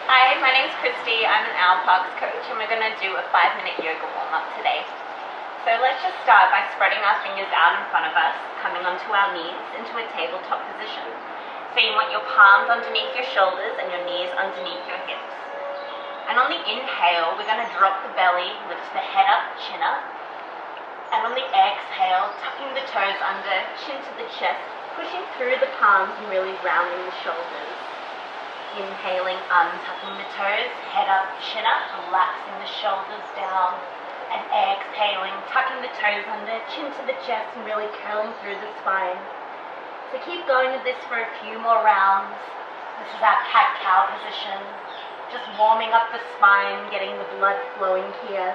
Hi, my name's Christy. I'm an Owl Parks coach and we're going to do a 5-minute yoga warm-up today. So let's just start by spreading our fingers out in front of us, coming onto our knees into a tabletop position. So you want your palms underneath your shoulders and your knees underneath your hips. And on the inhale, we're going to drop the belly, lift the head up, chin up. And on the exhale, tucking the toes under, chin to the chest, pushing through the palms and really rounding the shoulders. Inhaling, untucking the toes, head up, chin up, relaxing the shoulders down. And exhaling, tucking the toes under, chin to the chest and really curling through the spine. So keep going with this for a few more rounds. This is our cat-cow position. Just warming up the spine, getting the blood flowing here.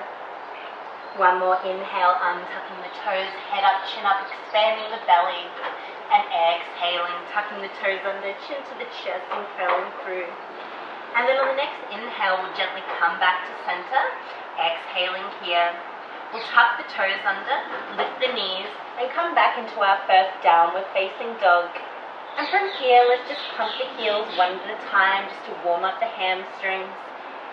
One more inhale, untucking the toes, head up, chin up, expanding the belly. And exhaling, tucking the toes under, chin to the chest and curling through. And then on the next inhale, we'll gently come back to center. Exhaling here. We'll tuck the toes under, lift the knees, and come back into our first downward facing dog. And from here, let's just pump the heels one at a time just to warm up the hamstrings.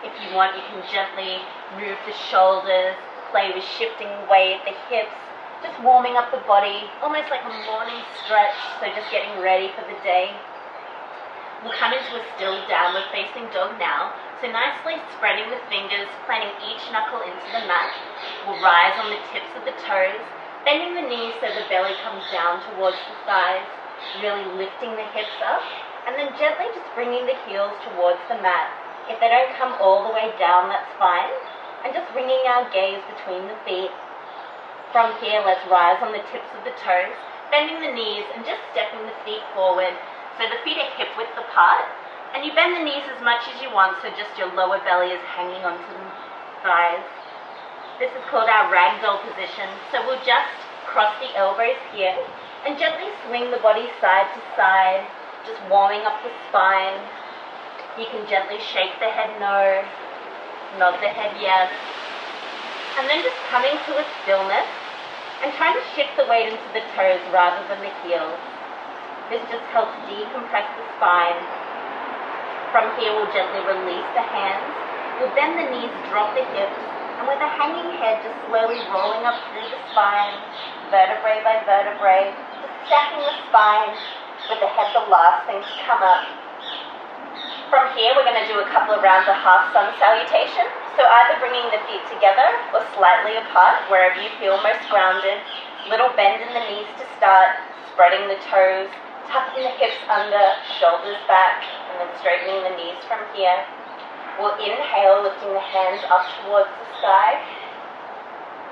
If you want, you can gently move the shoulders, play with shifting weight at the hips, just warming up the body, almost like a morning stretch, so just getting ready for the day. We'll come into a still downward facing dog now. So nicely spreading the fingers, planting each knuckle into the mat. We'll rise on the tips of the toes, bending the knees so the belly comes down towards the thighs, really lifting the hips up, and then gently just bringing the heels towards the mat. If they don't come all the way down, that's fine. And just bringing our gaze between the feet. From here, let's rise on the tips of the toes, bending the knees and just stepping the feet forward so the feet are hip width apart. And you bend the knees as much as you want, so just your lower belly is hanging onto the thighs. This is called our ragdoll position. So we'll just cross the elbows here and gently swing the body side to side, just warming up the spine. You can gently shake the head no, nod the head yes. And then just coming to a stillness and trying to shift the weight into the toes rather than the heels. This just helps decompress the spine. From here, we'll gently release the hands. We'll bend the knees, drop the hips, and with a hanging head, just slowly rolling up through the spine, vertebrae by vertebrae, just stacking the spine with the head the last thing to come up. From here, we're going to do a couple of rounds of half sun salutation. So either bringing the feet together or slightly apart, wherever you feel most grounded. Little bend in the knees to start, spreading the toes, tucking the hips under, shoulders back, and then straightening the knees from here. We'll inhale, lifting the hands up towards the sky.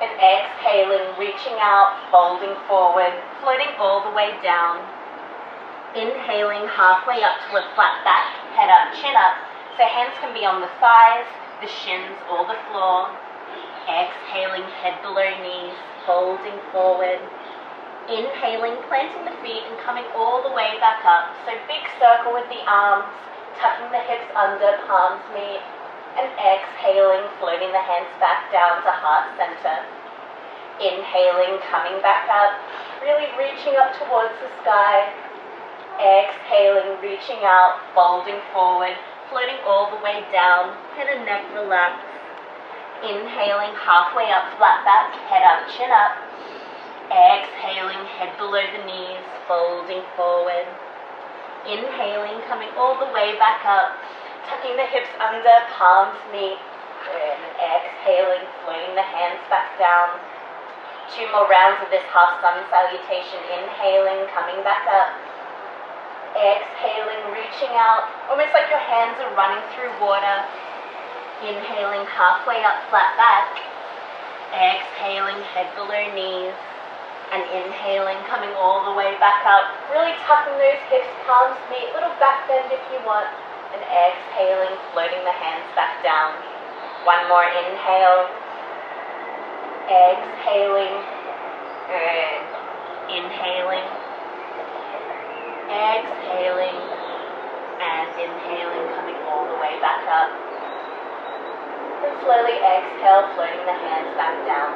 And exhaling, reaching out, folding forward, floating all the way down. Inhaling halfway up to a flat back, head up, chin up. So hands can be on the thighs, the shins, or the floor. Exhaling, head below knees, folding forward. Inhaling, planting the feet and coming all the way back up. So big circle with the arms, tucking the hips under, palms meet. And exhaling, floating the hands back down to heart center. Inhaling, coming back up, really reaching up towards the sky. Exhaling, reaching out, folding forward, floating all the way down, head and neck relaxed. Inhaling, halfway up, flat back, head up, chin up. Exhaling, head below the knees, folding forward. Inhaling, coming all the way back up, tucking the hips under, palms meet. And exhaling, floating the hands back down. 2 more rounds of this half sun salutation. Inhaling, coming back up. Exhaling, reaching out, almost like your hands are running through water. Inhaling, halfway up, flat back. Exhaling, head below knees. And inhaling, coming all the way back up. Really tucking those hips, palms meet, little back bend if you want. And exhaling, floating the hands back down. 1 more inhale. Exhaling. And inhaling. Exhaling and inhaling, coming all the way back up. And slowly exhale, floating the hands back down.